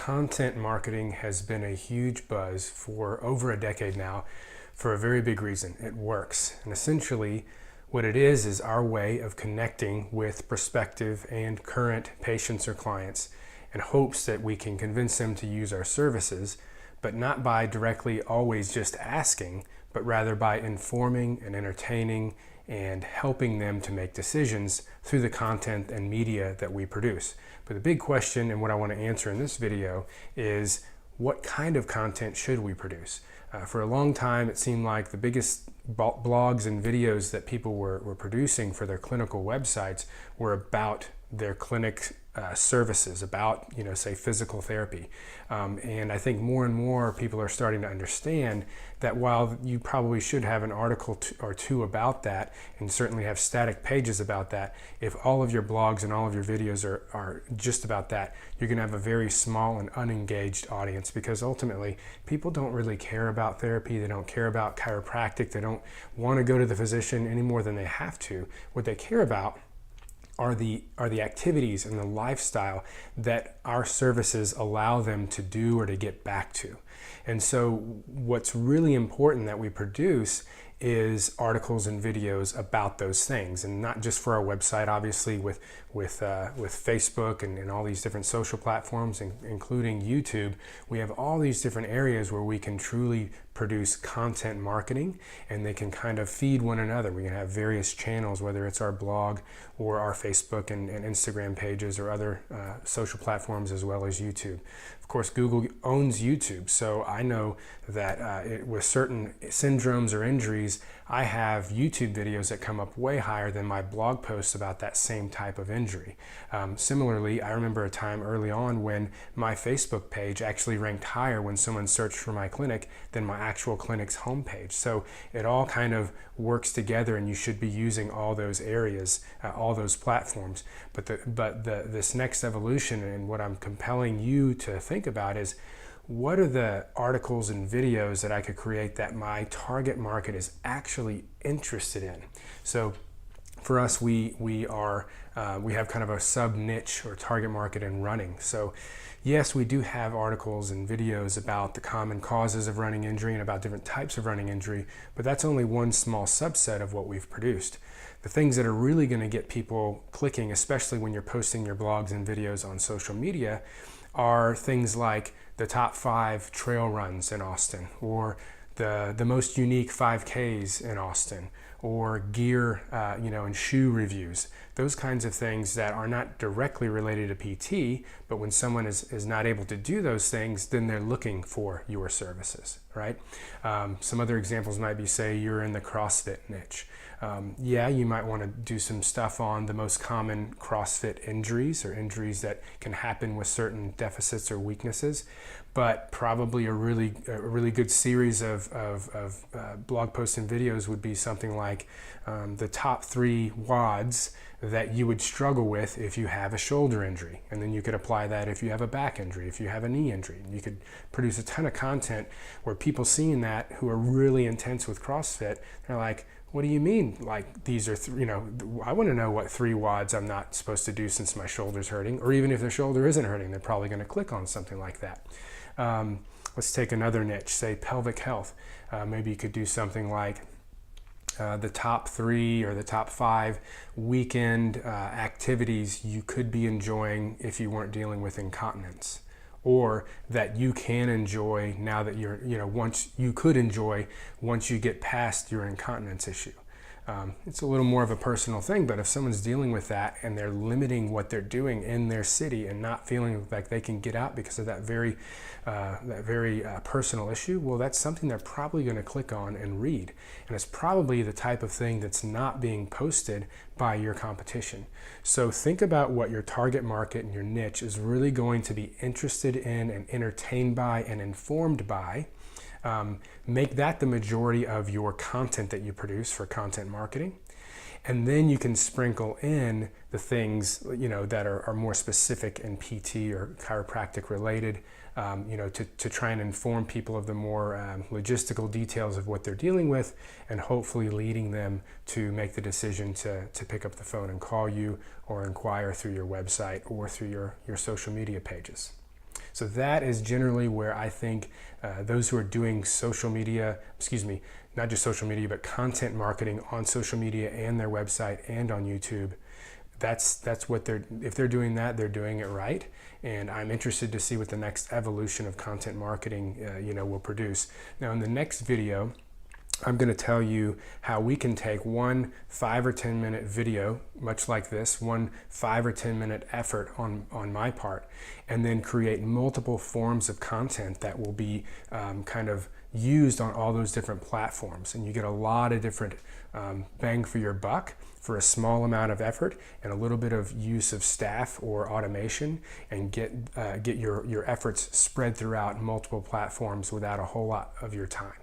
Content marketing has been a huge buzz for over a decade now for a very big reason. It works. And essentially, what it is our way of connecting with prospective and current patients or clients in hopes that we can convince them to use our services, but not by directly always just asking, but rather by informing and entertaining and helping them to make decisions through the content and media that we produce. But the big question, and what I want to answer in this video, is what kind of content should we produce? For a long time, it seemed like the biggest blogs and videos that people were producing for their clinical websites were about their clinic services, about, say, physical therapy. And I think more and more people are starting to understand that while you probably should have an article or two about that, and certainly have static pages about that, if all of your blogs and all of your videos are just about that, you're going to have a very small and unengaged audience, because ultimately people don't really care about therapy. They don't care about chiropractic. They don't want to go to the physician any more than they have to. What they care about are the activities and the lifestyle that our services allow them to do or to get back to. And so what's really important that we produce is articles and videos about those things, and not just for our website, obviously with Facebook and all these different social platforms, including YouTube. We have all these different areas where we can truly produce content marketing, and they can kind of feed one another. We can have various channels, whether it's our blog or our Facebook and Instagram pages or other social platforms, as well as YouTube. Of course, Google owns YouTube, so I know that with certain syndromes or injuries, I have YouTube videos that come up way higher than my blog posts about that same type of injury. Similarly, I remember a time early on when my Facebook page actually ranked higher when someone searched for my clinic than my actual clinic's homepage. So it all kind of works together, and you should be using all those areas, all those platforms. But this next evolution, and what I'm compelling you to think about, is what are the articles and videos that I could create that my target market is actually interested in? So for us, we have kind of a sub niche or target market in running. So yes, we do have articles and videos about the common causes of running injury and about different types of running injury, but that's only one small subset of what we've produced. The things that are really going to get people clicking, especially when you're posting your blogs and videos on social media, are things like the top 5 trail runs in Austin, or the most unique 5Ks in Austin, or gear, and shoe reviews. Those kinds of things that are not directly related to PT, but when someone is not able to do those things, then they're looking for your services, right? Some other examples might be, say, you're in the CrossFit niche. You might want to do some stuff on the most common CrossFit injuries, or injuries that can happen with certain deficits or weaknesses, but probably a really good series of blog posts and videos would be something like the top 3 WODs that you would struggle with if you have a shoulder injury. And then you could apply that if you have a back injury, if you have a knee injury. You could produce a ton of content where people seeing that who are really intense with CrossFit, they're like, what do you mean? Like, these are, I want to know what 3 WODs I'm not supposed to do since my shoulder's hurting, or even if their shoulder isn't hurting, they're probably going to click on something like that. Let's take another niche, say pelvic health. Maybe you could do something like the top 3 or the top 5 weekend activities you could be enjoying if you weren't dealing with incontinence, or that you can enjoy now that once you get past your incontinence issue. It's a little more of a personal thing, but if someone's dealing with that and they're limiting what they're doing in their city and not feeling like they can get out because of that very personal issue, well, that's something they're probably going to click on and read. And it's probably the type of thing that's not being posted by your competition. So think about what your target market and your niche is really going to be interested in and entertained by and informed by. Make that the majority of your content that you produce for content marketing. And then you can sprinkle in the things, that are more specific in PT or chiropractic related, to try and inform people of the more logistical details of what they're dealing with, and hopefully leading them to make the decision to pick up the phone and call you or inquire through your website or through your social media pages. So that is generally where I think those who are doing social media, not just social media, but content marketing on social media and their website and on YouTube, that's what if they're doing that, they're doing it right. And I'm interested to see what the next evolution of content marketing will produce. Now in the next video, I'm going to tell you how we can take one 5 or 10 minute video, much like this, one 5 or 10 minute effort on my part, and then create multiple forms of content that will be kind of used on all those different platforms. And you get a lot of different bang for your buck for a small amount of effort and a little bit of use of staff or automation, and get your efforts spread throughout multiple platforms without a whole lot of your time.